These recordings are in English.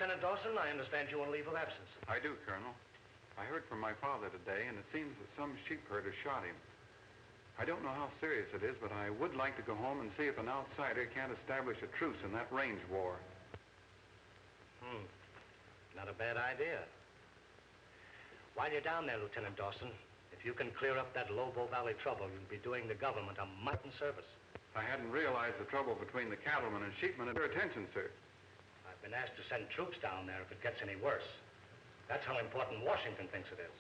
Lieutenant Dawson, I understand you on leave of absence. I do, Colonel. I heard from my father today, and it seems that some sheep herder shot him. I don't know how serious it is, but I would like to go home and see if an outsider can't establish a truce in that range war. Not a bad idea. While you're down there, Lieutenant Dawson, if you can clear up that Lobo Valley trouble, you'll be doing the government a mighty service. I hadn't realized the trouble between the cattlemen and sheepmen at their attention, sir. I've been asked to send troops down there if it gets any worse. That's how important Washington thinks it is.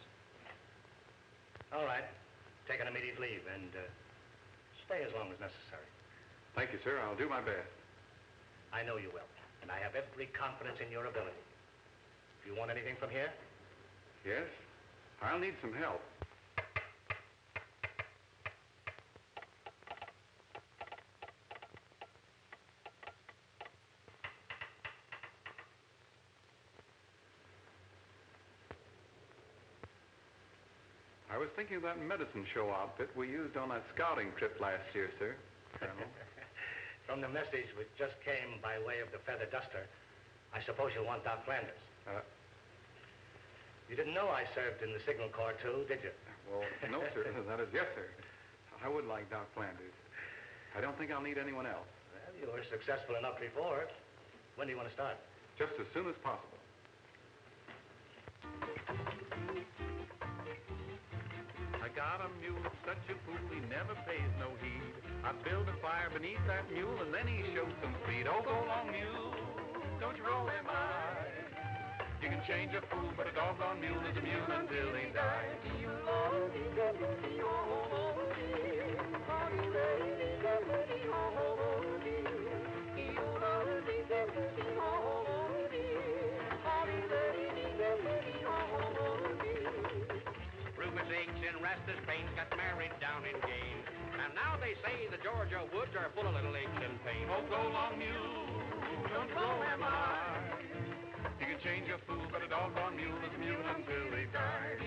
All right. Take an immediate leave and stay as long as necessary. Thank you, sir. I'll do my best. I know you will, and I have every confidence in your ability. Do you want anything from here? Yes. I'll need some help. I was thinking of that medicine show outfit we used on that scouting trip last year, sir. Colonel. From the message which just came by way of the feather duster, I suppose you'll want Doc Flanders. You didn't know I served in the Signal Corps, too, did you? Well, no, sir. That is, yes, sir. I would like Doc Flanders. I don't think I'll need anyone else. Well, you were successful enough before. When do you want to start? Just as soon as possible. I got a mule, such a fool, he never pays no heed. I build a fire beneath that mule, and then he shows some speed. Oh, go along, mule, don't you roll him high. You can change a fool, but a doggone mule is a mule until he dies. Aches and restless pains got married down in Gain. And now they say the Georgia woods are full of little aches and pains. Oh, go along, mule, don't you roll him high. You can change a fool, but a doggone mule is a mule until he dies.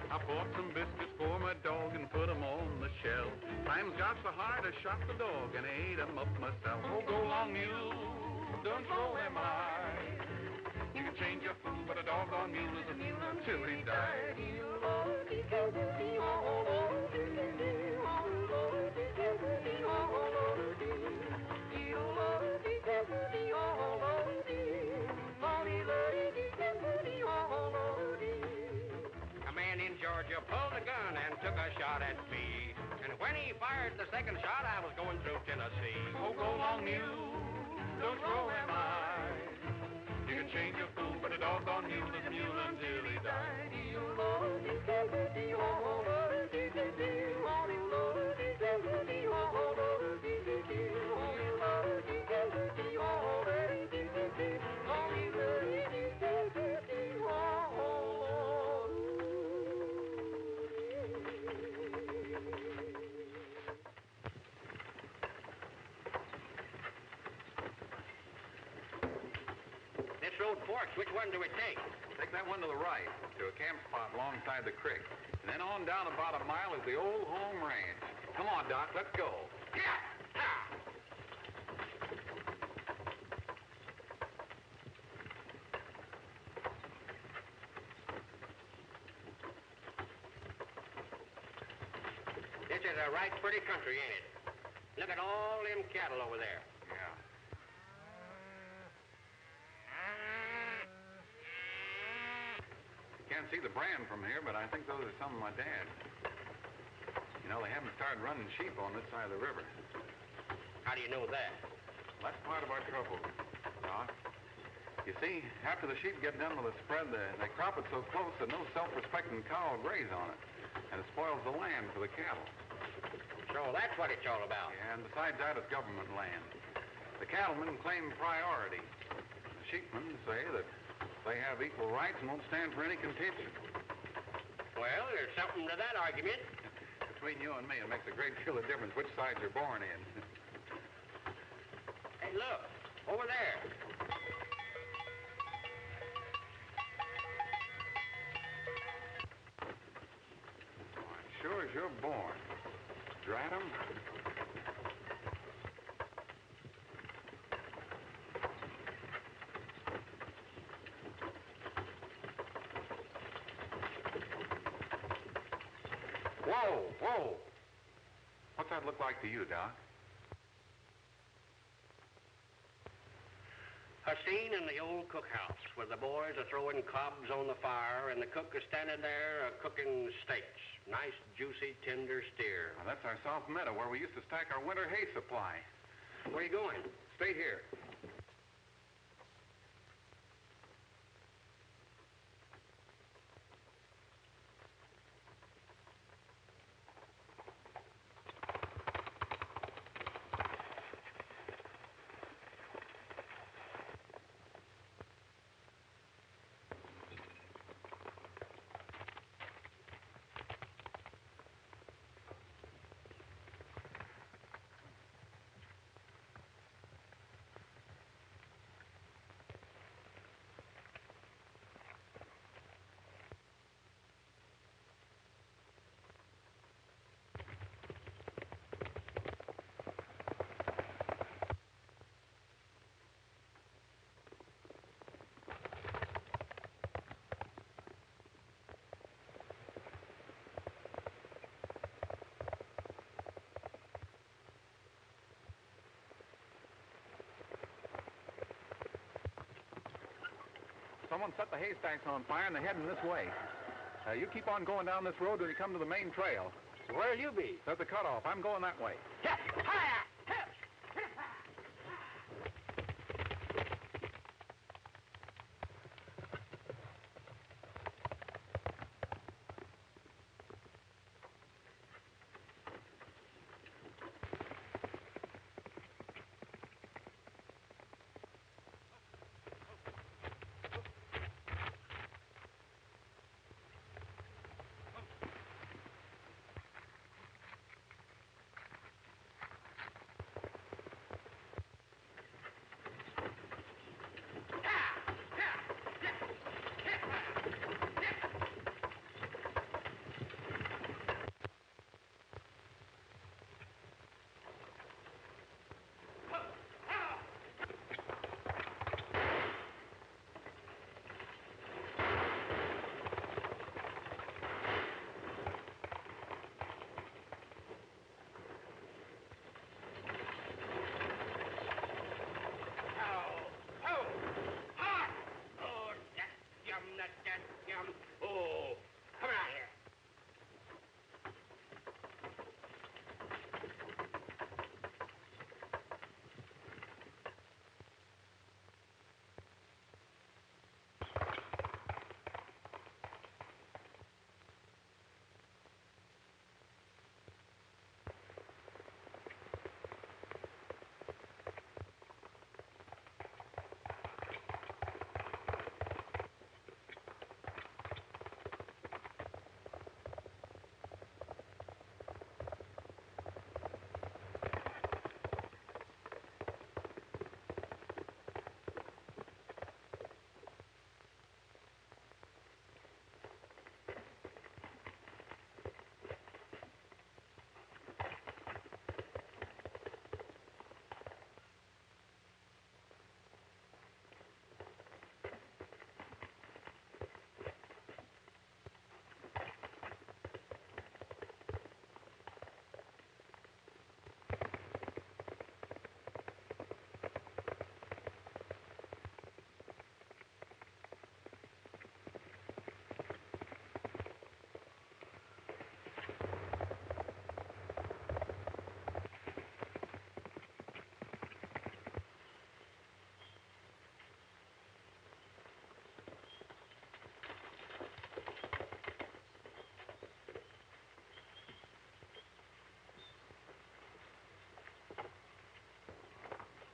I bought some biscuits for my dog and put 'em on the shelf. Times got so hard I shot the dog and ate 'em up myself. Oh, go along, mule, don't roll him high. You can change a fool, but a doggone mule is a mule until he dies. A man in Georgia pulled a gun and took a shot at me. And when he fired the second shot, I was going through Tennessee. Oh, go along, mule, don't roll him high. You can change a fool, but a doggone mule is a mule until he dies. This road forks. Which one do we take? Take that one to the right, to a camp spot alongside the creek. And then on down about a mile is the old home ranch. Come on, Doc, let's go. Yeah! This is a right pretty country, ain't it? Look at all them cattle over there. Yeah. You can't see the brand from here, but I think those are some of my dad's. You know, they haven't started running sheep on this side of the river. How do you know that? That's part of our trouble, Doc. You see, after the sheep get done with the spread, they crop it so close that no self-respecting cow will graze on it. And it spoils the land for the cattle. So that's what it's all about. Yeah, and besides that, it's government land. The cattlemen claim priority. The sheepmen say that they have equal rights and won't stand for any contention. Well, there's something to that argument. Between you and me, it makes a great deal of difference which side you're born in. Hey, look, over there. as you're born. Drat 'em. Whoa, whoa. What's that look like to you, Doc? A scene in the old cookhouse where the boys are throwing cobs on the fire and the cook is standing there cooking steaks. Nice, juicy, tender steer. Now, that's our South Meadow where we used to stack our winter hay supply. Where you going? Straight here. Someone set the haystacks on fire and they're heading this way. You keep on going down this road when you come to the main trail. Where'll you be? There's the cutoff. I'm going that way. Oh, come out here.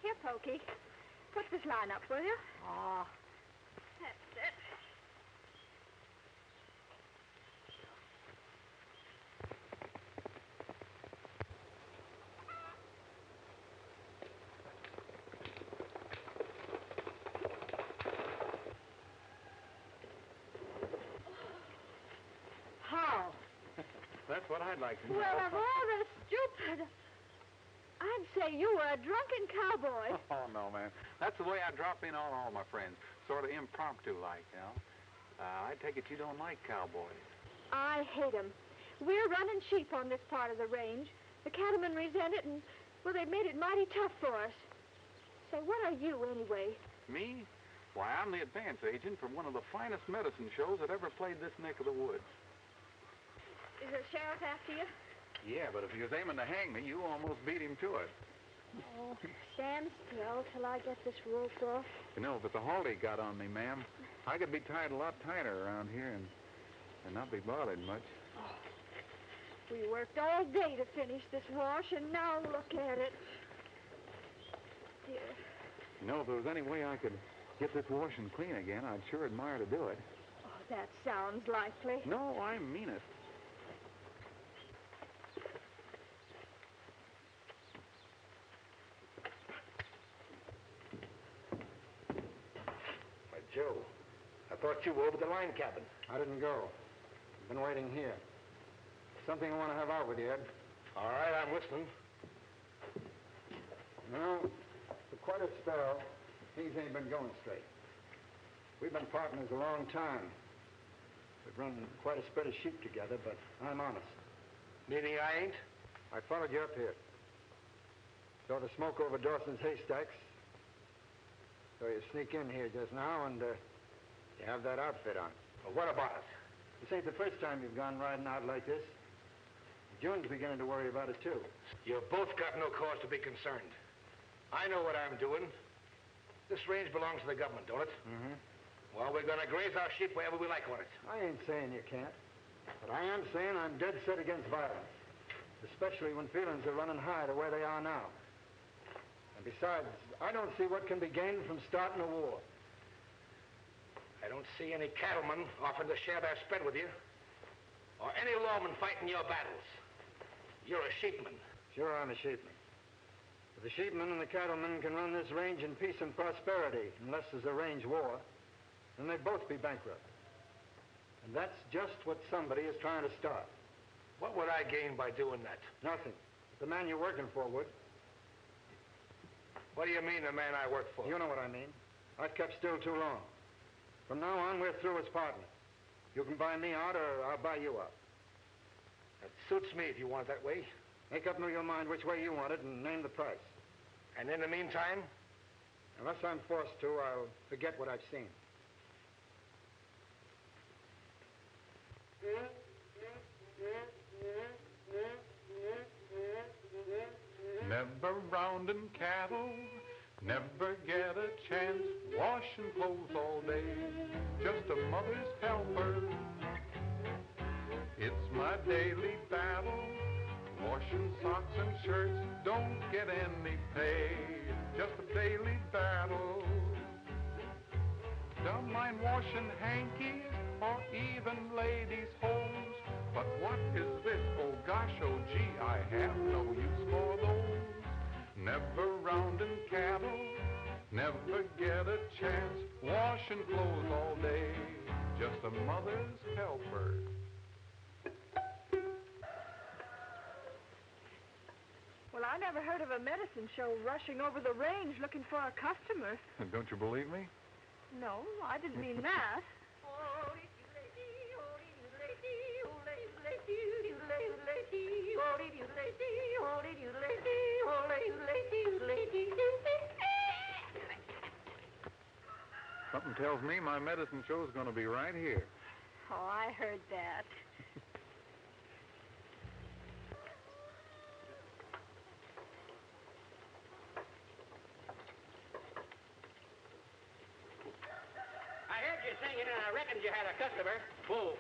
Here, Pokey. Put this line up, will you? Oh. That's it. How? That's what I'd like to know. Well, of all the stupid... I'd say you were a drunken cowboy. Oh, no, man. That's the way I drop in on all my friends. Sort of impromptu like, you know. I take it you don't like cowboys. I hate 'em. We're running sheep on this part of the range. The cattlemen resent it, and, well, they've made it mighty tough for us. Say, what are you, anyway? Me? Why, I'm the advance agent for one of the finest medicine shows that ever played this neck of the woods. Is the sheriff after you? Yeah, but if he was aiming to hang me, you almost beat him to it. Oh, stand still till I get this roped off. You know, if it's a halt he got on me, ma'am, I could be tied a lot tighter around here and not be bothered much. Oh, we worked all day to finish this wash, and now look at it. Dear. You know, if there was any way I could get this washing clean again, I'd sure admire to do it. Oh, that sounds likely. No, I mean it. Joe, I thought you were over the line cabin. I didn't go. I've been waiting here. Something I want to have out with you, Ed. All right, I'm listening. No, for quite a spell, things ain't been going straight. We've been partners a long time. We've run quite a spread of sheep together, but I'm honest. Meaning I ain't? I followed you up here. Saw the smoke over Dawson's haystacks. So you sneak in here just now, and you have that outfit on. Well, what about it? This ain't the first time you've gone riding out like this. June's beginning to worry about it, too. You've both got no cause to be concerned. I know what I'm doing. This range belongs to the government, don't it? Mm-hmm. Well, we're going to graze our sheep wherever we like on it. I ain't saying you can't. But I am saying I'm dead set against violence. Especially when feelings are running high the way they are now. And besides, I don't see what can be gained from starting a war. I don't see any cattlemen offering to share their spread with you. Or any lawmen fighting your battles. You're a sheepman. Sure, I'm a sheepman. But the sheepmen and the cattlemen can run this range in peace and prosperity, unless there's a range war. Then they'd both be bankrupt. And that's just what somebody is trying to start. What would I gain by doing that? Nothing. But the man you're working for would. What do you mean, the man I work for? You know what I mean. I've kept still too long. From now on, we're through as partners. You can buy me out, or I'll buy you out. That suits me if you want it that way. Make up in your mind which way you want it and name the price. And in the meantime? Unless I'm forced to, I'll forget what I've seen. Never rounding cattle, never get a chance, washing clothes all day, just a mother's helper. It's my daily battle, washing socks and shirts, don't get any pay, just a daily battle. Don't mind washing hankies or even ladies' hose, but what is this? Oh gosh, oh gee, I have no use for those. Never rounding cattle, never get a chance, washing clothes all day, just a mother's helper. Well, I never heard of a medicine show rushing over the range looking for a customer. Don't you believe me? No, I didn't mean that. Something tells me my medicine show's going to be right here. Oh, I heard that. I heard you singing, and I reckoned you had a customer. Whoa.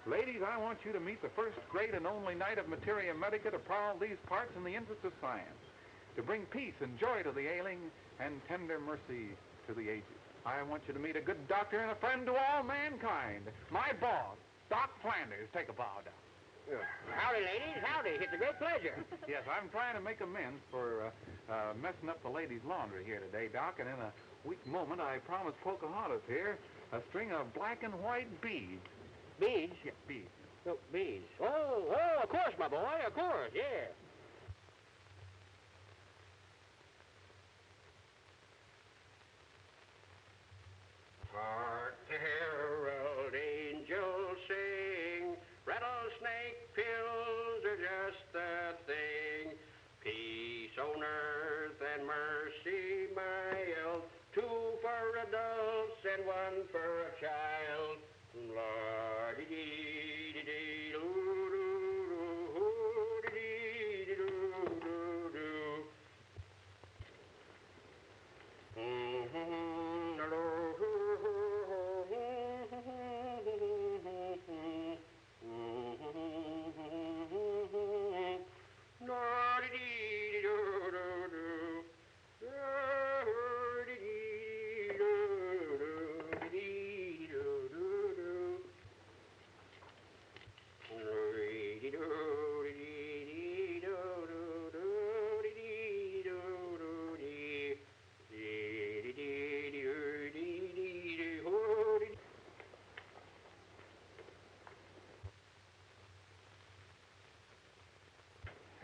Ladies, I want you to meet the first great and only knight of materia medica to prowl these parts in the interest of science, to bring peace and joy to the ailing and tender mercy to the aged. I want you to meet a good doctor and a friend to all mankind. My boss, Doc Flanders. Take a bow, Doc. Howdy, ladies. Howdy. It's a great pleasure. Yes, I'm trying to make amends for messing up the ladies' laundry here today, Doc, and in a weak moment, I promised Pocahontas here a string of black and white beads. Beads? Yeah, beads. Oh, beads. Oh, of course, my boy, of course, yeah. Hark the herald angels sing, rattlesnake pills are just the thing. Peace on earth and mercy mild, 2 for adults and 1 for a child.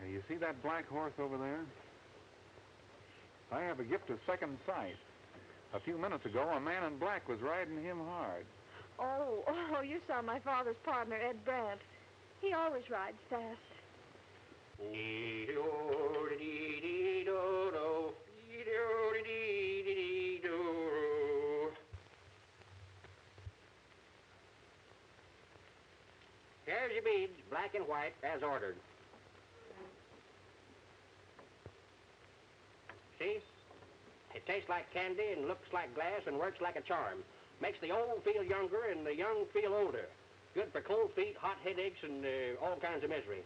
You see that black horse over there? I have a gift of second sight. A few minutes ago, a man in black was riding him hard. Oh, you saw my father's partner, Ed Brandt. He always rides fast. Here's your beads, black and white, as ordered. See? It tastes like candy and looks like glass and works like a charm. Makes the old feel younger and the young feel older. Good for cold feet, hot headaches, and all kinds of misery.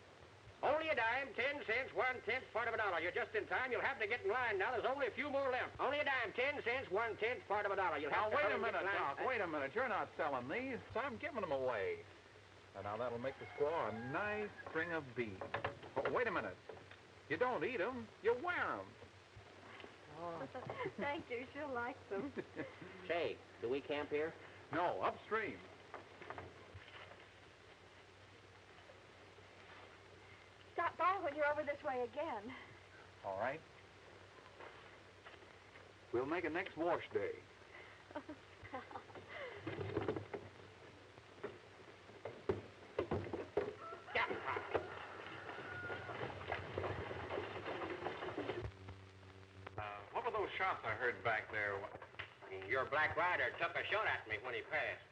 Only a dime, 10 cents, 1/10 part of a dollar. You're just in time. You'll have to get in line now. There's only a few more left. Only a dime, 10 cents, 1/10 part of a dollar. You'll have Now, to wait a hurry and get minute, in line. Doc. Wait a minute. You're not selling these. I'm giving them away. And now that'll make the squaw a nice string of beads. Oh, wait a minute. You don't eat them. You wear them. Oh. Thank you. She'll like them. Say, do we camp here? No, upstream. Stop by when you're over this way again. All right. We'll make it next wash day. What were those shots I heard back there? Your black rider took a shot at me when he passed.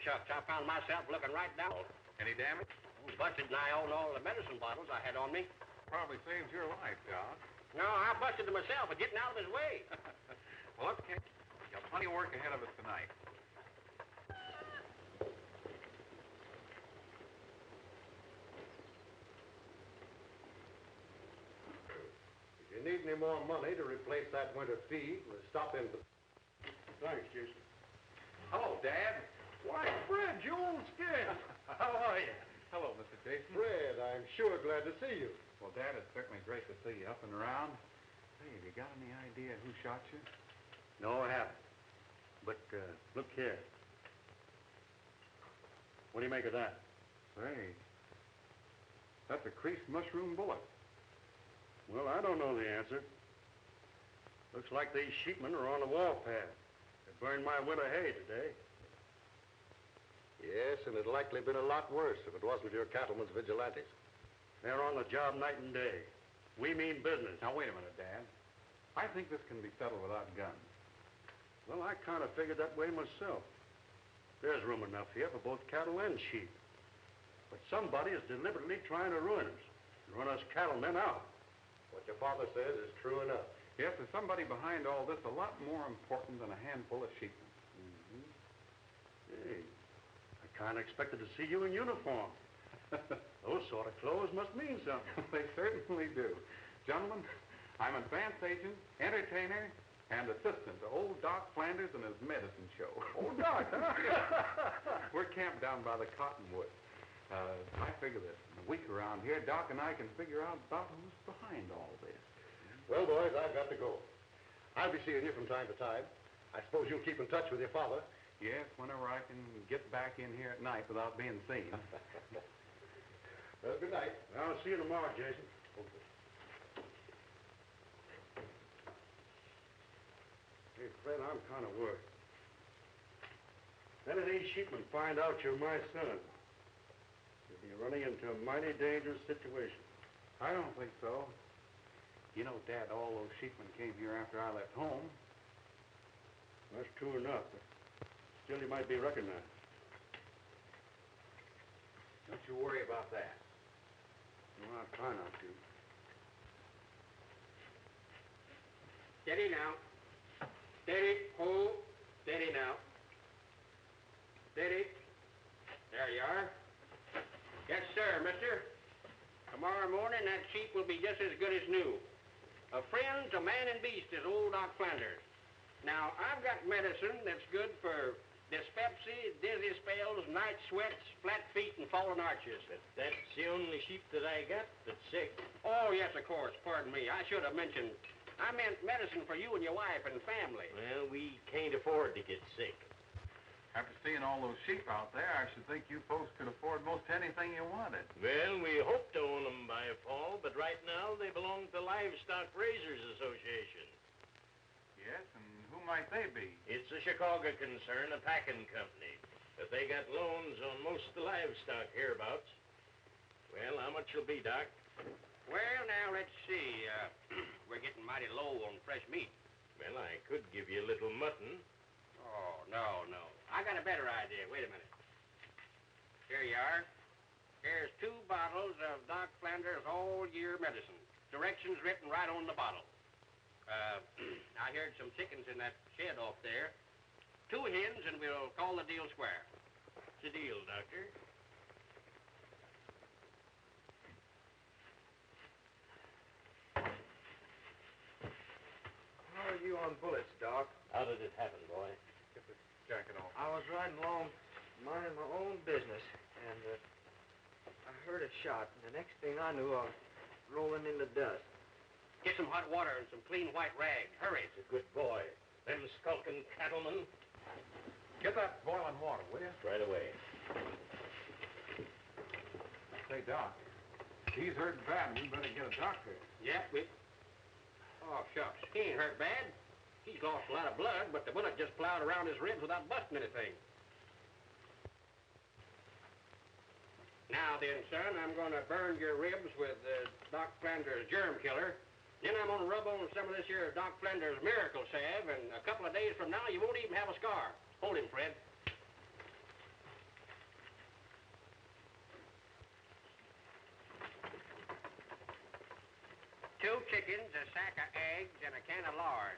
Shucks, I found myself looking right down. Any damage? Busted nigh on all the medicine bottles I had on me. Probably saved your life, Doc. No, I busted them myself for getting out of his way. Well, let's get... Got plenty of work ahead of us tonight. If you need any more money to replace that winter feed, we'll stop in. Thanks, Jason. Hello, Dad. Why, Fred, you old skin. How are you? Hello, Mr. Jason. Fred, I'm sure glad to see you. Well, Dad, it's certainly great to see you up and around. Hey, have you got any idea who shot you? No, I haven't. But, look here. What do you make of that? Say, that's a creased mushroom bullet. Well, I don't know the answer. Looks like these sheepmen are on the warpath. They burned my winter hay today. Yes, and it'd likely been a lot worse if it wasn't your cattlemen's vigilantes. They're on the job night and day. We mean business. Now, wait a minute, Dad. I think this can be settled without guns. Well, I kind of figured that way myself. There's room enough here for both cattle and sheep. But somebody is deliberately trying to ruin us, run us cattlemen out. What your father says is true enough. Yes, there's somebody behind all this a lot more important than a handful of sheepmen. Mm-hmm. Hey, I kind of expected to see you in uniform. Those sort of clothes must mean something. They certainly do. Gentlemen, I'm advance agent, entertainer, and assistant to old Doc Flanders and his medicine show. Old Doc, huh? We're camped down by the cottonwood. I figure that in a week around here, Doc and I can figure out about who's behind all this. Well, boys, I've got to go. I'll be seeing you from time to time. I suppose you'll keep in touch with your father. Yes, whenever I can get back in here at night without being seen. Well, good night. I'll see you tomorrow, Jason. Okay. Hey, Fred, I'm kind of worried. Then if these sheepmen find out you're my son, you'll be running into a mighty dangerous situation. I don't think so. You know, Dad, all those sheepmen came here after I left home. That's true enough, but still you might be recognized. Don't you worry about that. Well, I'll try not to. Steady now. Steady. Hold. Steady now. Steady. There you are. Yes, sir, mister. Tomorrow morning, that sheep will be just as good as new. A friend to man and beast is old Doc Flanders. Now, I've got medicine that's good for dyspepsy, dizzy spells, night sweats, flat feet, and fallen arches. But that's the only sheep that I got that's sick. Oh, yes, of course. Pardon me. I should have mentioned. I meant medicine for you and your wife and family. Well, we can't afford to get sick. After seeing all those sheep out there, I should think you folks could afford most anything you wanted. Well, we hope to own them by fall, but right now they belong to Livestock Raisers Association. Yes, and who might they be? It's a Chicago concern, a packing company. But they got loans on most of the livestock hereabouts. Well, how much will be, Doc? Well, now, let's see. We're getting mighty low on fresh meat. Well, I could give you a little mutton. Oh, no. I got a better idea. Wait a minute. Here you are. Here's 2 bottles of Doc Flanders all-year medicine. Directions written right on the bottle. I heard some chickens in that shed off there. 2 hens, and we'll call the deal square. It's a deal, Doctor. How are you on bullets, Doc? How did it happen, boy? Get this jacket off. I was riding along, minding my own business, and I heard a shot, and the next thing I knew, I was rolling in the dust. Get some hot water and some clean white rags. Hurry. It's a good boy. Them skulking cattlemen. Get that boiling water, will you? Right away. Say, Doc, he's hurt bad, and we better get a doctor. Yep, Oh, shucks. He ain't hurt bad. He's lost a lot of blood, but the bullet just plowed around his ribs without busting anything. Now then, son, I'm going to burn your ribs with Doc Flanders' germ killer. Then I'm going to rub on some of this here Doc Flanders' miracle salve, and a couple of days from now, you won't even have a scar. Hold him, Fred. Two chickens, a sack of eggs, and a can of lard.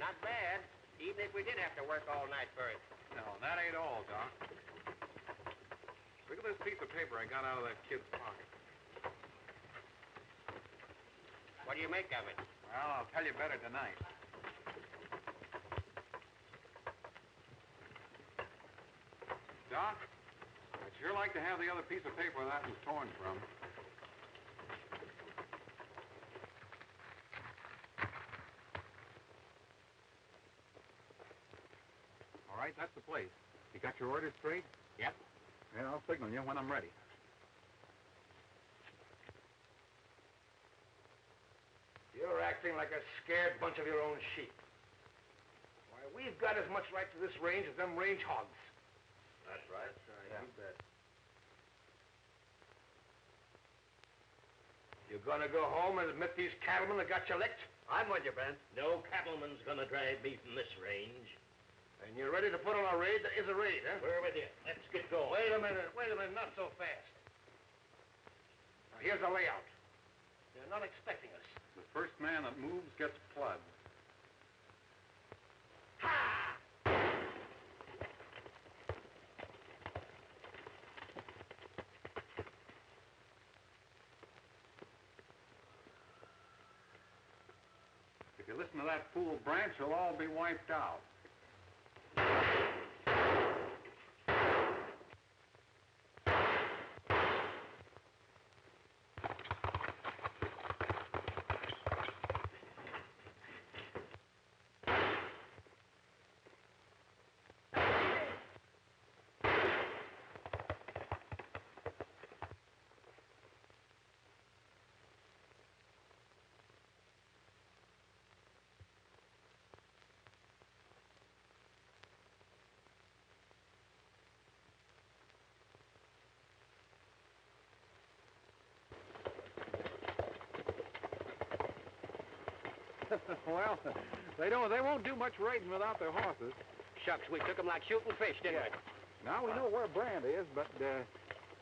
Not bad, even if we did have to work all night for it. No, that ain't all, Doc. Look at this piece of paper I got out of that kid's pocket. What do you make of it? Well, I'll tell you better tonight. Doc, I'd sure like to have the other piece of paper that was torn from. All right, that's the place. You got your orders straight? Yep. Yeah, I'll signal you when I'm ready. You're acting like a scared bunch of your own sheep. Why, we've got as much right to this range as them range hogs. That's right. Yeah. You bet. You gonna go home and admit these cattlemen that got you licked? I'm with you, Ben. No cattleman's gonna drive beef in this range. And you're ready to put on a raid that is a raid, huh? We're with you. Let's get going. Wait a minute, not so fast. Now, here's the layout. They're not expecting us. The first man that moves gets plugged. Ha! If you listen to that fool Branch, you'll all be wiped out. Well, they won't do much raiding without their horses. Shucks, we took them like shooting fish, didn't we? Now we know where Brant is, but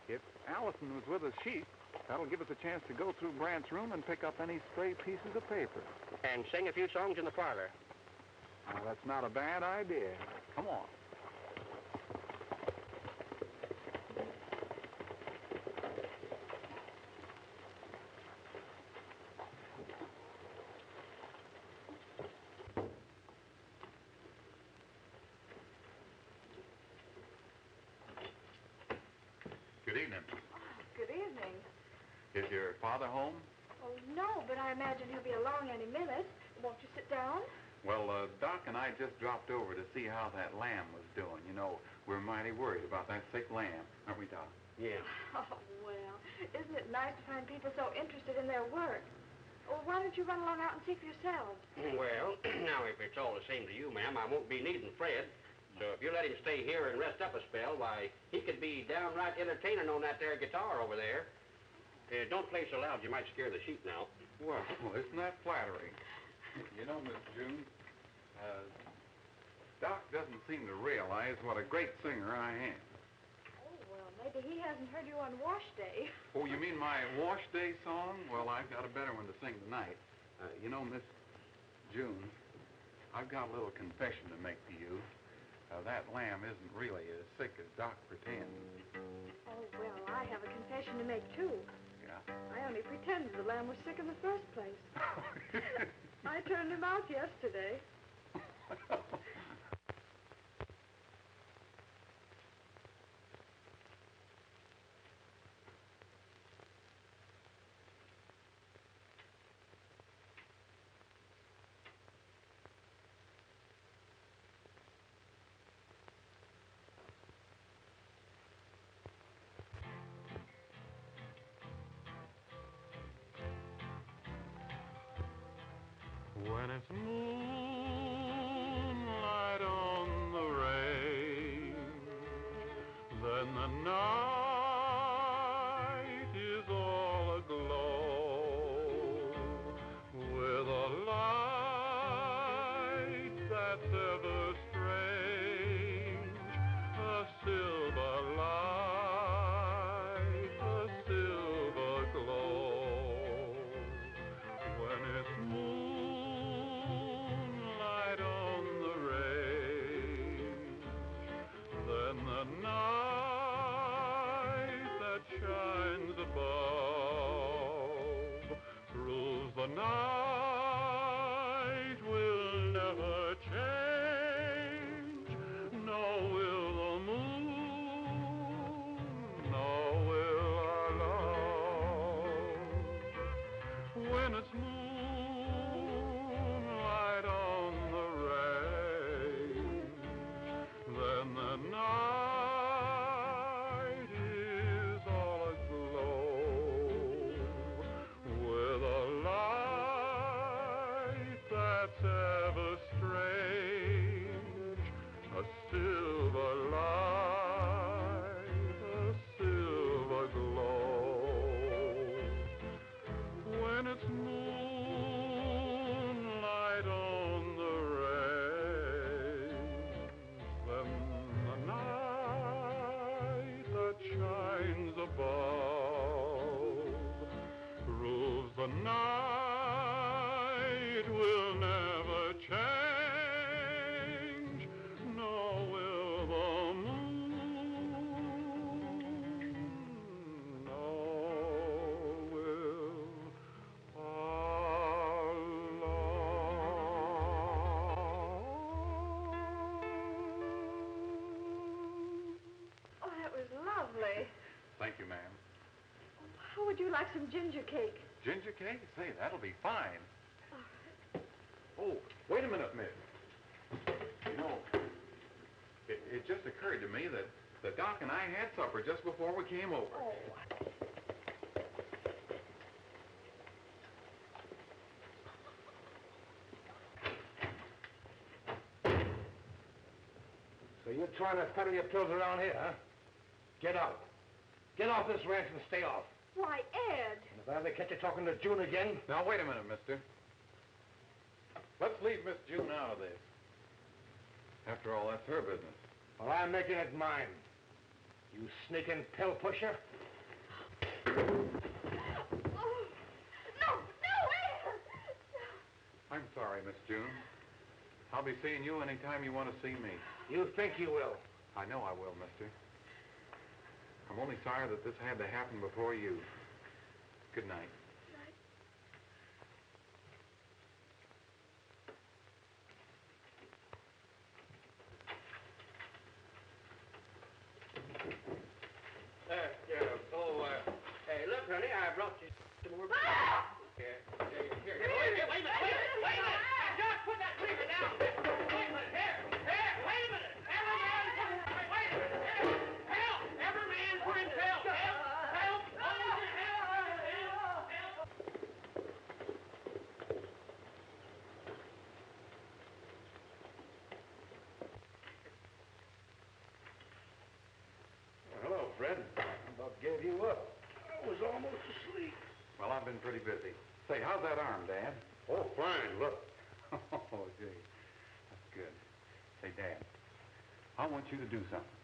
if Allison was with his sheep, that'll give us a chance to go through Brant's room and pick up any stray pieces of paper. And sing a few songs in the parlor. Now, that's not a bad idea. Come on. Good evening. Good evening. Is your father home? Oh, no, but I imagine he'll be along any minute. Won't you sit down? Well, Doc and I just dropped over to see how that lamb was doing. You know, we're mighty worried about that sick lamb, aren't we, Doc? Yeah. Oh, well, isn't it nice to find people so interested in their work? Well, why don't you run along out and see for yourselves? Well, now, if it's all the same to you, ma'am, I won't be needing Fred. So if you let him stay here and rest up a spell, why, he could be downright entertaining on that there guitar over there. Don't play so loud, you might scare the sheep now. Well, isn't that flattering? You know, Miss June, Doc doesn't seem to realize what a great singer I am. Oh, well, maybe he hasn't heard you on wash day. Oh, you mean my wash day song? Well, I've got a better one to sing tonight. You know, Miss June, I've got a little confession to make to you. That lamb isn't really as sick as Doc pretends. Oh, well, I have a confession to make, too. Yeah? I only pretended the lamb was sick in the first place. I turned him out yesterday. When it's moonlight on the range, then the night is all aglow with a light that's ever strange, a silver light, a silver glow. When it's moonlight on the range, then the night that shines above proves the night will never change, nor will the moon, nor will our love. When it's moonlight on the range, then the night is all aglow with a light that's ever strange, a silver light, a silver glow. When it's moonlight on the range, then the night that shines above proves the night will never change, nor will the moon, nor will our love. Oh, that was lovely. Thank you, ma'am. How would you like some ginger cake? Ginger cake? Say, that'll be fine. Oh, wait a minute, miss. You know, it just occurred to me that Doc and I had supper just before we came over. Oh. So you're trying to peddle your pills around here, huh? Get out. Get off this ranch and stay off. Why, Ed. And if I ever catch you talking to June again... Now, wait a minute, mister. Let's leave Miss June out of this. After all, that's her business. Well, I'm making it mine. You sneaking pill pusher. Oh, no, I'm sorry, Miss June. I'll be seeing you anytime you want to see me. You think you will? I know I will, mister. I'm only sorry that this had to happen before you. Good night. Hey, look, honey, I brought you some more. Here. Wait a minute. Just put that creamer down. Wait a minute. Here. Wait a minute. Every man, wait a minute. Help! Every man for himself. Help! Hold your help! Hello, Fred. About gave you up. I was almost asleep. Well, I've been pretty busy. Say, how's that arm, Dad? Oh, fine, look. Oh, gee. That's good. Say, Dad, I want you to do something.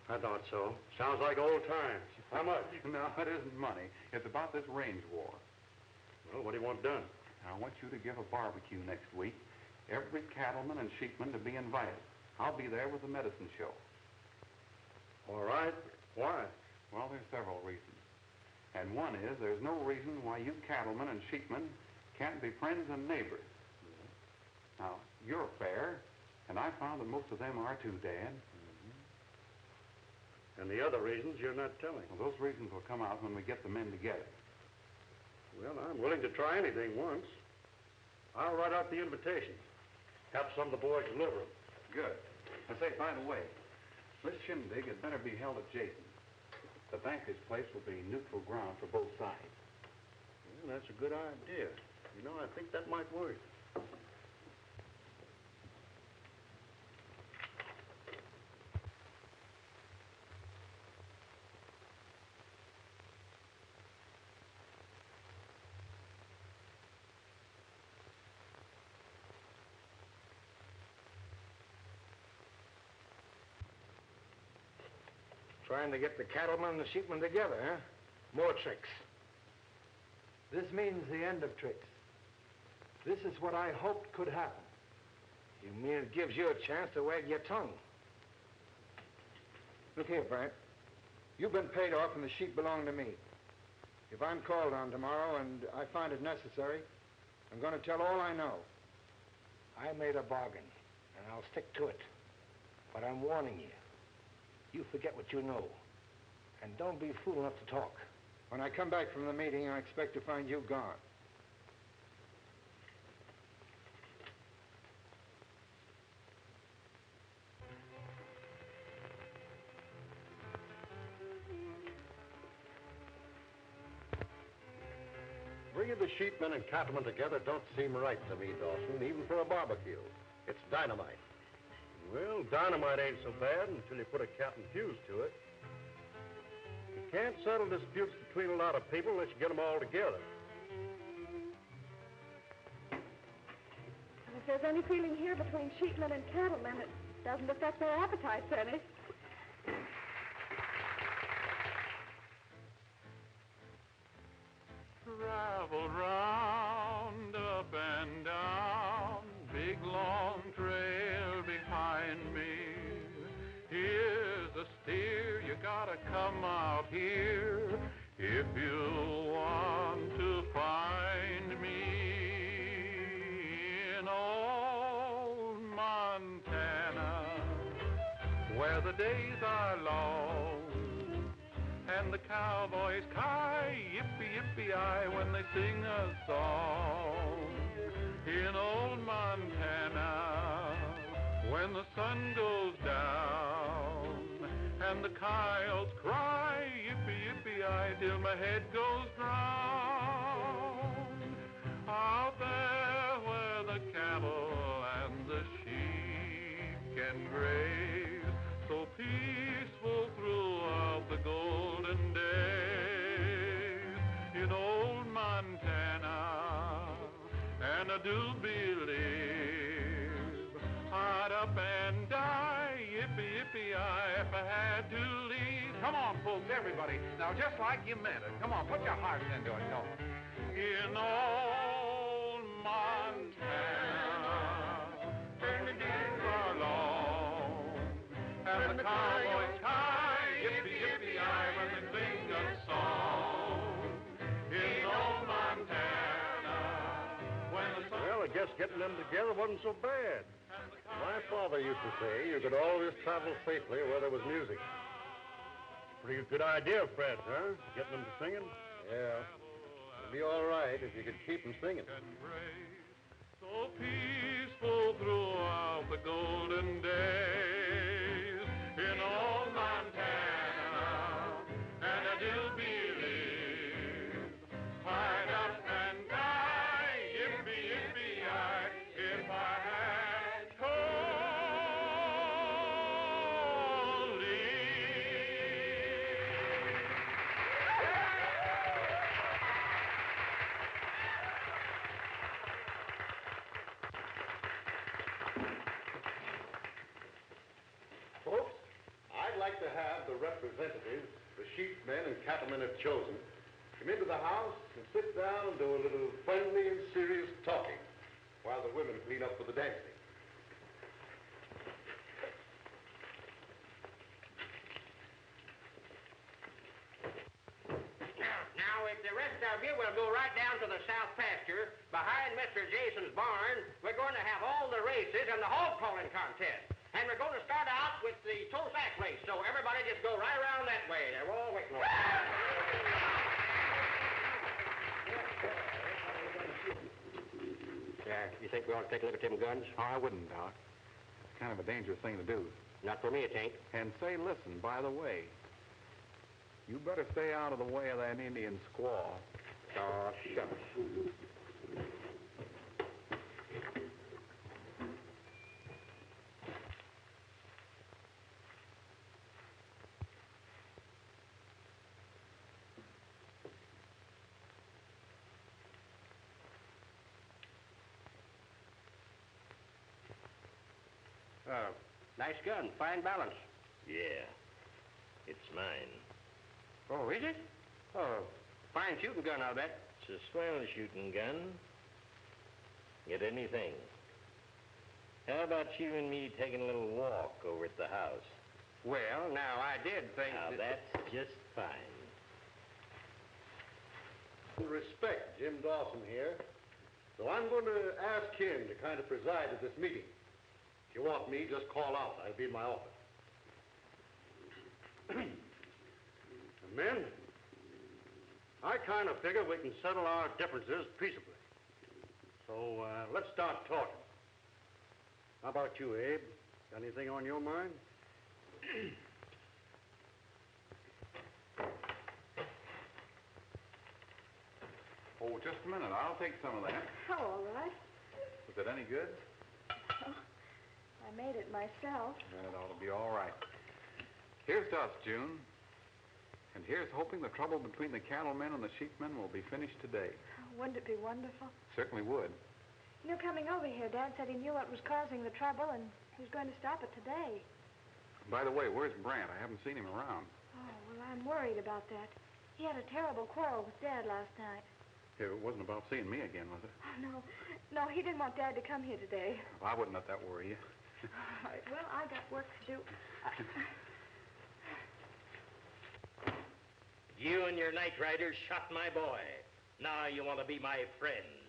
I thought so. Sounds like old times. How much? No, it isn't money. It's about this range war. Well, what do you want done? I want you to give a barbecue next week. Every cattleman and sheepman to be invited. I'll be there with the medicine show. All right. Why? Well, there's several reasons. And one is there's no reason why you cattlemen and sheepmen can't be friends and neighbors. Now, you're fair, and I found that most of them are too, Dad. And the other reasons you're not telling. Well, those reasons will come out when we get the men together. Well, I'm willing to try anything once. I'll write out the invitations. Have some of the boys deliver them. Good. I say, by the way, this shindig had better be held at Jason's. The vantage place will be neutral ground for both sides. Well, that's a good idea. You know, I think that might work. Trying to get the cattlemen and the sheepmen together, huh? More tricks. This means the end of tricks. This is what I hoped could happen. You mean it gives you a chance to wag your tongue? Look here, Brent. You've been paid off and the sheep belong to me. If I'm called on tomorrow and I find it necessary, I'm going to tell all I know. I made a bargain, and I'll stick to it. But I'm warning you. You forget what you know. And don't be fool enough to talk. When I come back from the meeting, I expect to find you gone. Bringing the sheepmen and cattlemen together don't seem right to me, Dawson, even for a barbecue. It's dynamite. Well, dynamite ain't so bad until you put a cap and fuse to it. You can't settle disputes between a lot of people unless you get them all together. And if there's any feeling here between sheepmen and cattlemen, it doesn't affect their appetites any. Travel round, up and down, big long trail behind me. Here's a steer, you gotta come out here if you want to find me. In old Montana, where the days are long, and the cowboys cry yippee-yippee-I when they sing a song. In old Montana, when the sun goes down, and the coyotes cry yippee-yippee-I till my head goes drown. Out there where the cattle and the sheep can graze, so peaceful throughout the golden days. In old Montana, and a do believe I'd up and die, yippee-yippee-I, if I had to leave. Come on, folks, everybody. Now, just like you meant it. Come on, put your hearts into it. Go. In old Montana, where the days are long, and the cowboys high, yippee-yippee-I, when they sing a song. In old Montana, when the sun... Well, I guess getting them together wasn't so bad. My father used to say you could always travel safely where there was music. Pretty good idea, Fred, huh? Getting them to singing? Yeah. It'd be all right if you could keep them singing. So peaceful throughout the golden days in old Montana, and I do believe I'd up and die, yippee-yippee-I, if I had cold leave. Folks, I'd like to have the representatives the sheepmen and cattlemen have chosen come into the house and sit down and do a little friendly and serious talking while the women clean up for the dancing. Now, if the rest of you will go right down to the south pasture behind Mr. Jason's barn, we're going to have all the races and the hog calling contest. And we're going to start out with the toe sack race. So everybody just go right around that way. They're all waiting on Yeah, you think we ought to take a look at them guns? Oh, I wouldn't, Doc. It's kind of a dangerous thing to do. Not for me, it ain't. And say, listen, by the way, you better stay out of the way of that Indian squaw. Oh, shucks. Nice gun, fine balance. Yeah, it's mine. Oh, is it? Oh, fine shooting gun, I'll bet. It's a swell shooting gun. Get anything. How about you and me taking a little walk over at the house? Well, now, I did think Now, that... that's just fine. Respect Jim Dawson here, so I'm going to ask him to kind of preside at this meeting. If you want me, just call out. I'll be in my office. Men, I kind of figure we can settle our differences peaceably. So let's start talking. How about you, Abe? Got anything on your mind? Oh, just a minute. I'll take some of that. Oh, all right. Was it any good? I made it myself. Then it ought to be all right. Here's to us, June. And here's hoping the trouble between the cattlemen and the sheepmen will be finished today. Wouldn't it be wonderful? Certainly would. You know, coming over here, Dad said he knew what was causing the trouble and he was going to stop it today. By the way, where's Brant? I haven't seen him around. Oh, well, I'm worried about that. He had a terrible quarrel with Dad last night. It wasn't about seeing me again, was it? Oh, no. No, he didn't want Dad to come here today. Well, I wouldn't let that worry you. All right, well, I got work to do. You and your night riders shot my boy. Now you want to be my friends.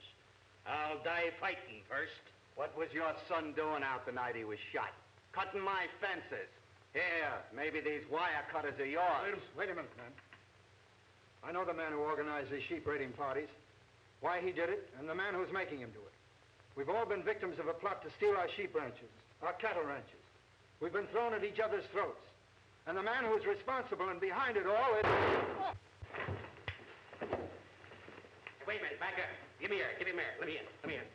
I'll die fighting first. What was your son doing out the night he was shot? Cutting my fences. Here, maybe these wire cutters are yours. Wait a minute, man. I know the man who organized these sheep raiding parties, why he did it, and the man who's making him do it. We've all been victims of a plot to steal our sheep ranches, our cattle ranches. We've been thrown at each other's throats. And the man who's responsible and behind it all is... Wait a minute, back up. Give me here, give him here. Let me in, let me in.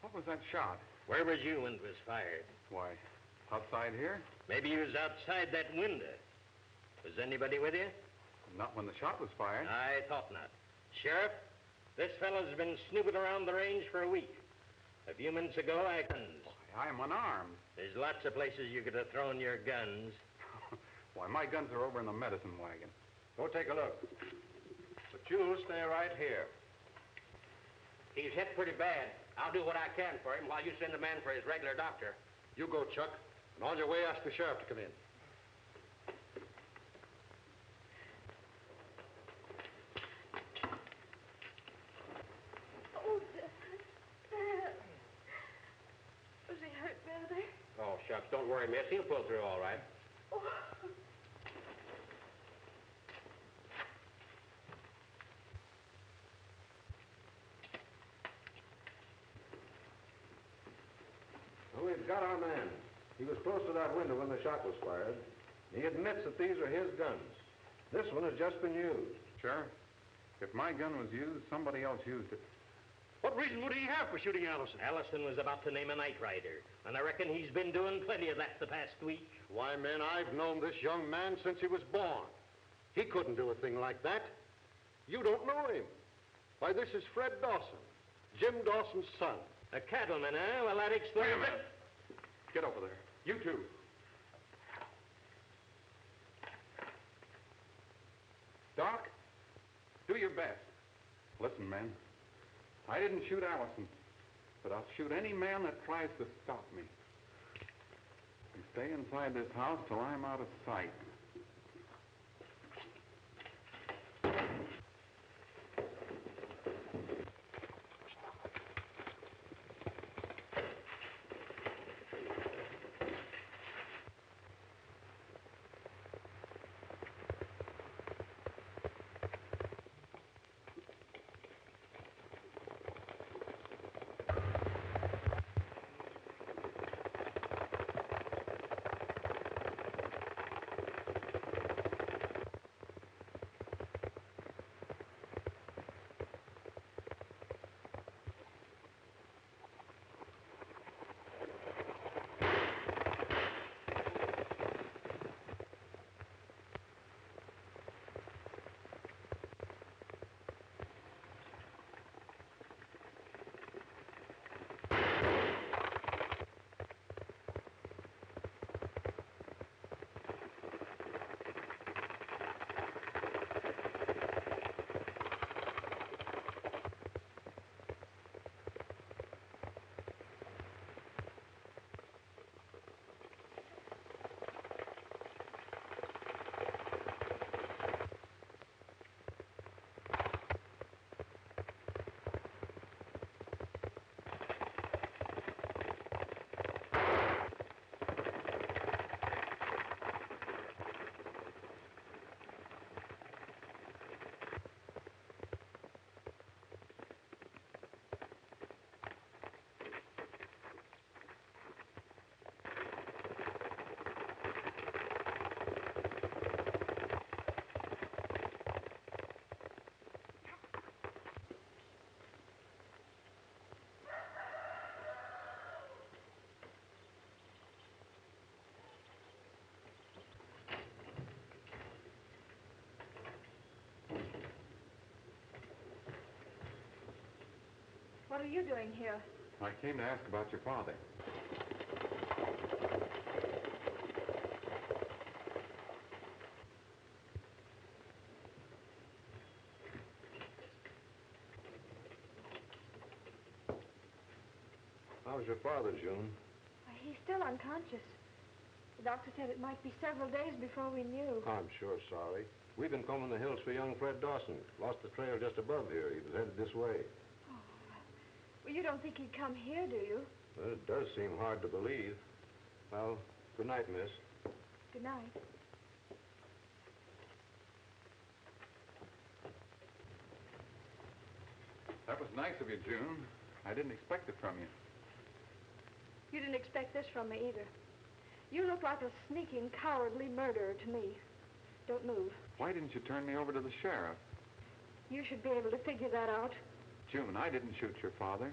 What was that shot? Where was you when it was fired? Why, outside here? Maybe you was outside that window. Was anybody with you? Not when the shot was fired. I thought not. Sheriff, this fellow's been snooping around the range for a week. A few minutes ago, I'm unarmed. There's lots of places you could have thrown your guns. Why, my guns are over in the medicine wagon. Go take a look. But you stay right here. He's hit pretty bad. I'll do what I can for him while you send a man for his regular doctor. You go, Chuck. And on your way, ask the sheriff to come in. Oh, Dad. Was he hurt badly? Oh, shucks. Don't worry, miss. He'll pull through all right. Oh. Well, we've got our man. He was close to that window when the shot was fired. He admits that these are his guns. This one has just been used. Sheriff, if my gun was used, somebody else used it. What reason would he have for shooting Allison? Allison was about to name a night rider, and I reckon he's been doing plenty of that the past week. Why, man, I've known this young man since he was born. He couldn't do a thing like that. You don't know him. Why, this is Fred Dawson, Jim Dawson's son. A cattleman, eh? Well, that explains it. Get over there. You two. Doc, do your best. Listen, men. I didn't shoot Allison, but I'll shoot any man that tries to stop me. You stay inside this house till I'm out of sight. What are you doing here? I came to ask about your father. How's your father, June? He's still unconscious. The doctor said it might be several days before we knew. I'm sure sorry. We've been combing the hills for young Fred Dawson. Lost the trail just above here. He was headed this way. Well, you don't think he'd come here, do you? Well, it does seem hard to believe. Well, good night, miss. Good night. That was nice of you, June. I didn't expect it from you. You didn't expect this from me either. You look like a sneaking, cowardly murderer to me. Don't move. Why didn't you turn me over to the sheriff? You should be able to figure that out. June, I didn't shoot your father.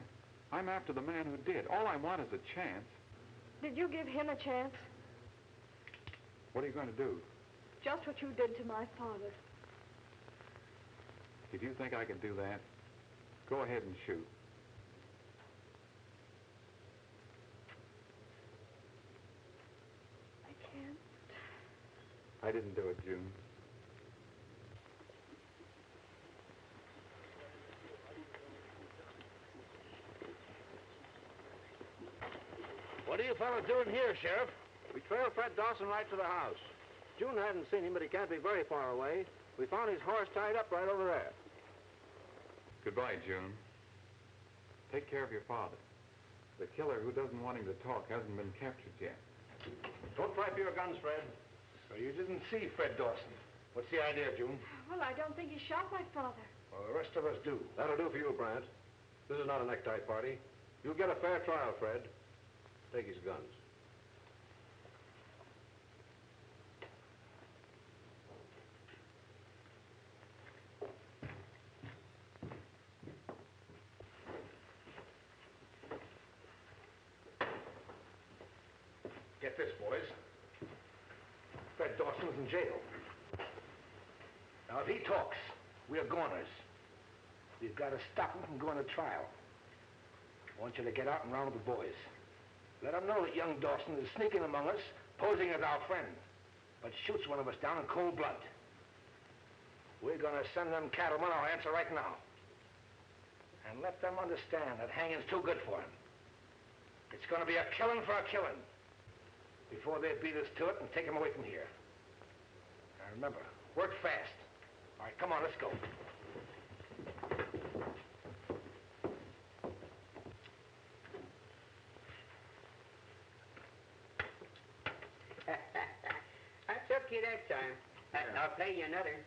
I'm after the man who did. All I want is a chance. Did you give him a chance? What are you going to do? Just what you did to my father. If you think I can do that, go ahead and shoot. I can't. I didn't do it, June. What are you fellas doing here, Sheriff? We trailed Fred Dawson right to the house. June hadn't seen him, but he can't be very far away. We found his horse tied up right over there. Goodbye, June. Take care of your father. The killer who doesn't want him to talk hasn't been captured yet. Don't try for your guns, Fred. So you didn't see Fred Dawson. What's the idea, June? Well, I don't think he shot my father. Well, the rest of us do. That'll do for you, Brant. This is not a necktie party. You'll get a fair trial, Fred. Take his guns. Get this, boys. Fred Dawson's in jail. Now, if he talks, we're goners. We've got to stop him from going to trial. I want you to get out and round with the boys. Let them know that young Dawson is sneaking among us, posing as our friend, but shoots one of us down in cold blood. We're going to send them cattlemen our answer right now. And let them understand that hanging's too good for him. It's going to be a killing for a killing before they beat us to it and take him away from here. Now remember, work fast. All right, come on, let's go. I took you that time. I'll play you another.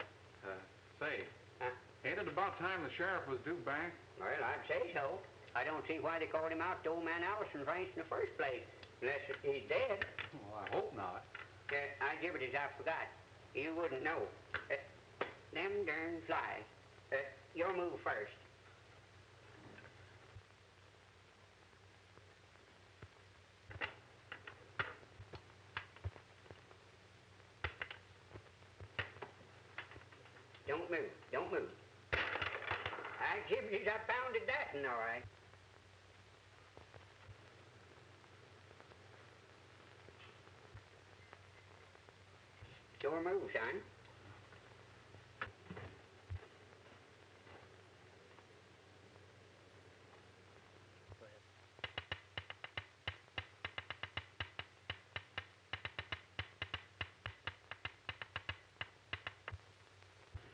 Say, Huh? ain't it about time the sheriff was due back? Well, I'd say so. I don't see why they called him out to old man Allison's ranch in the first place. Unless he's dead. Well, I hope not. I give it as I forgot. You wouldn't know. Them darn flies. Your move first. Don't move. Don't move. I give it as I pounded that one, all right. Sure move, son.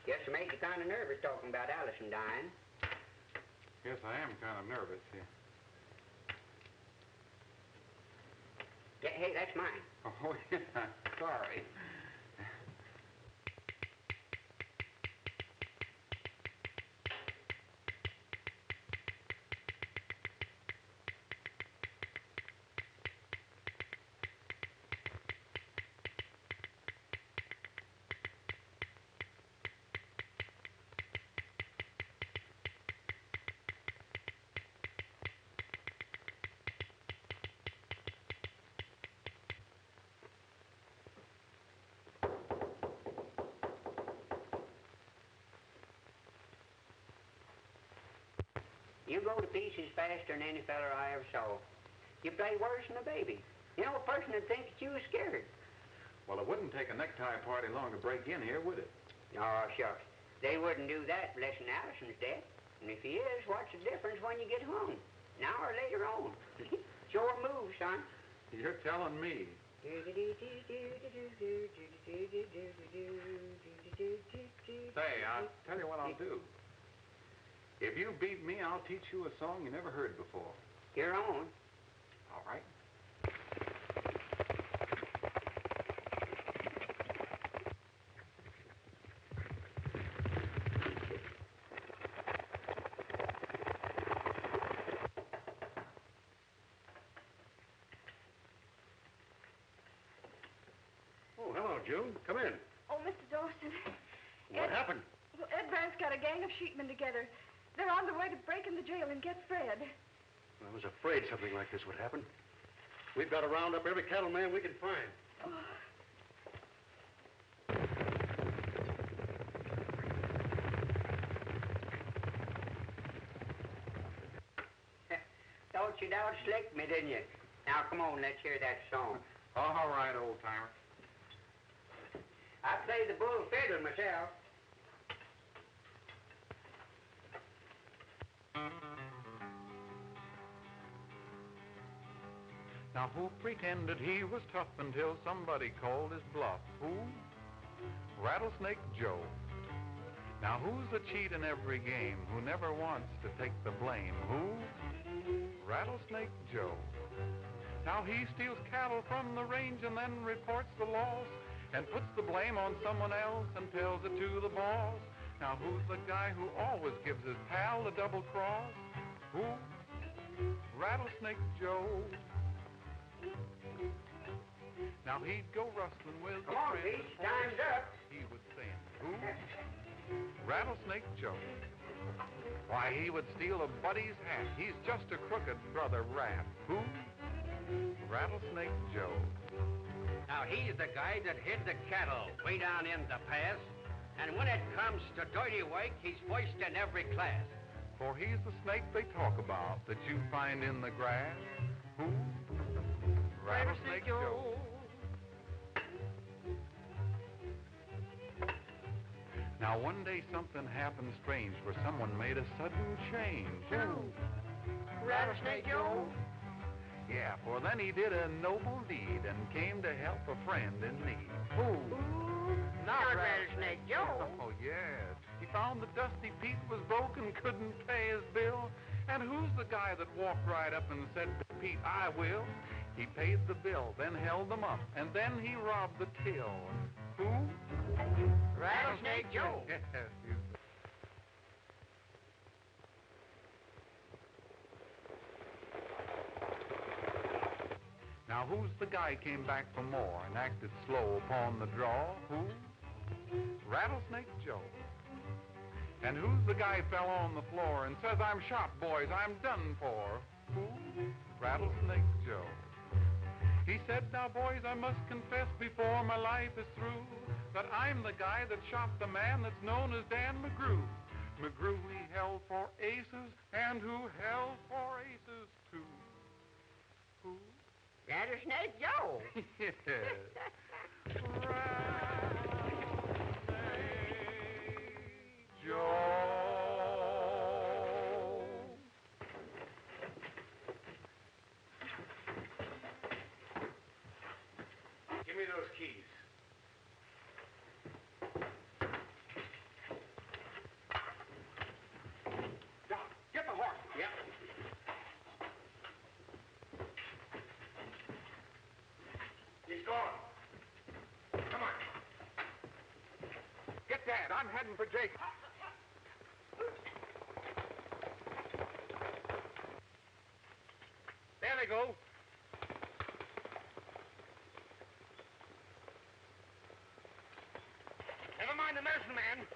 Guess it makes you kind of nervous talking about Allison dying. Yes, I am kind of nervous, yeah. Yeah, hey, that's mine. Oh, yeah, sorry. You go to pieces faster than any feller I ever saw. You play worse than a baby. You know, a person would think that you was scared. Well, it wouldn't take a necktie party long to break in here, would it? Oh, shucks. They wouldn't do that unless Allison's dead. And if he is, what's the difference when you get home? Now or later on? Sure move, son. You're telling me. Say, I'll tell you what I'll do. If you beat me, I'll teach you a song you never heard before. You're on. All right. Oh, hello, June. Come in. Oh, Mr. Dawson. What happened? Well, Ed Brandt's got a gang of sheepmen together. They're on their way to break in the jail and get Fred. I was afraid something like this would happen. We've got to round up every cattleman we can find. Oh. thought you'd outslick me, didn't you? Now, come on, let's hear that song. All right, old-timer. I play the bull fiddle myself. Now, who pretended he was tough until somebody called his bluff? Who? Rattlesnake Joe. Now, who's the cheat in every game who never wants to take the blame? Who? Rattlesnake Joe. Now, he steals cattle from the range and then reports the loss and puts the blame on someone else and tells it to the boss. Now, who's the guy who always gives his pal the double cross? Who? Rattlesnake Joe. Now he'd go rustling with the Come on, friends. Peach, time's up. He would sing. Who? Rattlesnake Joe. Why, he would steal a buddy's hat. He's just a crooked brother rat. Who? Rattlesnake Joe. Now, he's the guy that hid the cattle way down in the pass, and when it comes to dirty work, he's first in every class. For he's the snake they talk about that you find in the grass. Who? Rattlesnake Joe. Now, one day something happened strange where someone made a sudden change. Who? Rattlesnake Joe? Yeah, for then he did a noble deed and came to help a friend in need. Who? Not Rattlesnake Joe. Oh, yes. He found the dusty Pete was broken, couldn't pay his bill. And who's the guy that walked right up and said to Pete, I will? He paid the bill, then held them up, and then he robbed the till. Who? Rattlesnake Joe. Yes, Now, who's the guy came back for more and acted slow upon the draw? Who? Rattlesnake Joe. And who's the guy fell on the floor and says, I'm shot, boys, I'm done for? Who? Rattlesnake Joe. He said, now, boys, I must confess before my life is through that I'm the guy that shot the man that's known as Dan McGrew. McGrew he held for aces, and who held for aces, too? Who? Rattlesnake Joe. Yes. Rattlesnake Joe. Give me those keys. Doc, get the horse. Yep. He's gone. Come on. Get that. I'm heading for Jake. There they go. Never mind the medicine man.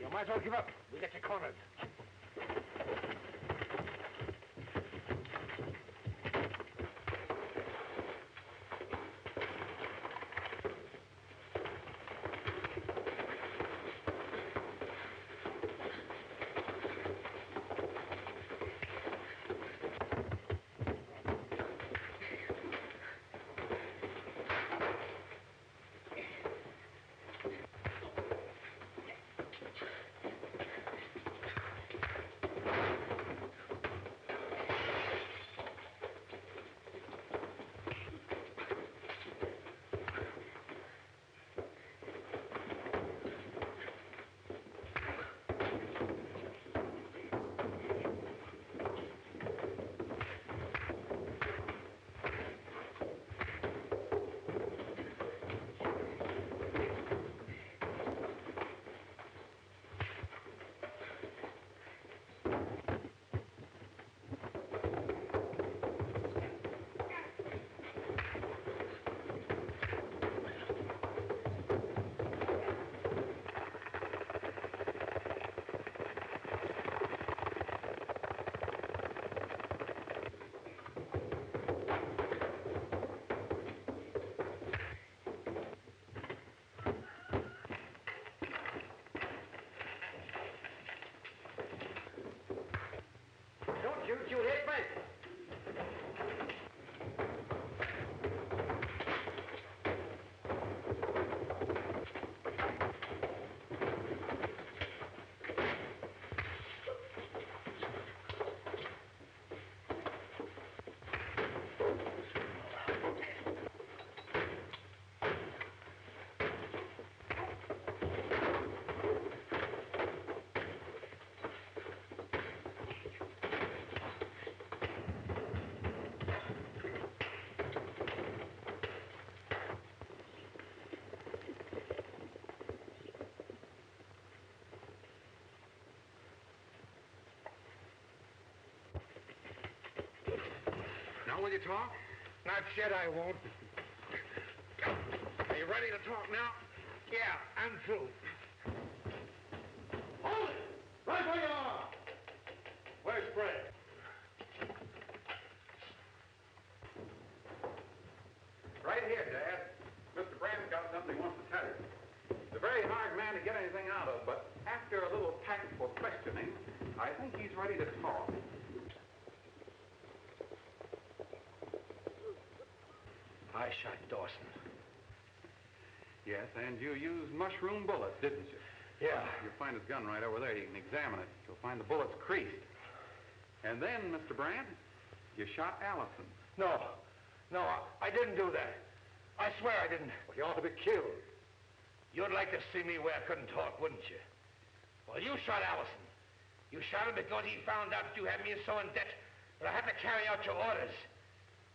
You might as well give up. We get you cornered. You hit me. Now will you talk? Not yet, I won't. Are you ready to talk now? Yeah, I'm through. Hold it! Right where you are! Where's Fred? Right here, Dad. Mr. Brand's got something he wants to tell you. He's a very hard man to get anything out of, but after a little tactful questioning, I think he's ready to talk. I shot Dawson. Yes, and you used mushroom bullets, didn't you? Yeah. You'll find his gun right over there. You can examine it. You'll find the bullets creased. And then, Mr. Brand, you shot Allison. No, I didn't do that. I swear I didn't. Well, he ought to be killed. You'd like to see me where I couldn't talk, wouldn't you? Well, you shot Allison. You shot him because he found out you had me so in debt that I had to carry out your orders.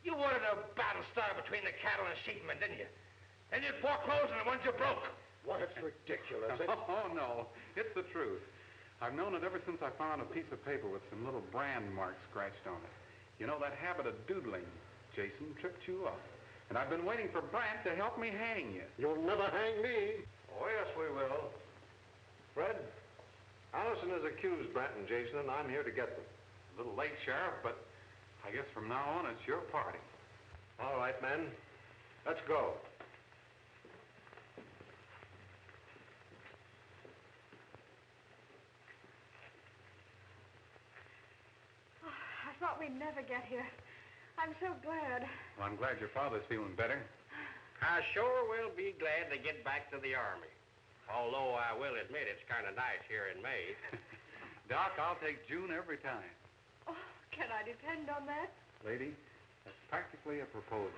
You wanted a battle started between the cattle and sheepmen, didn't you? Then you'd foreclose on the ones you broke. What? It's ridiculous. Oh, no. It's the truth. I've known it ever since I found a piece of paper with some little brand marks scratched on it. You know, that habit of doodling, Jason, tripped you up. And I've been waiting for Brant to help me hang you. You'll never hang me. Oh, yes, we will. Fred, Allison has accused Brant and Jason, and I'm here to get them. A little late, Sheriff, but I guess from now on it's your party. All right, men. Let's go. Oh, I thought we'd never get here. I'm so glad. Well, I'm glad your father's feeling better. I sure will be glad to get back to the Army. Although I will admit it's kind of nice here in May. Doc, I'll take June every time. Oh, can I depend on that? Lady, that's practically a proposal.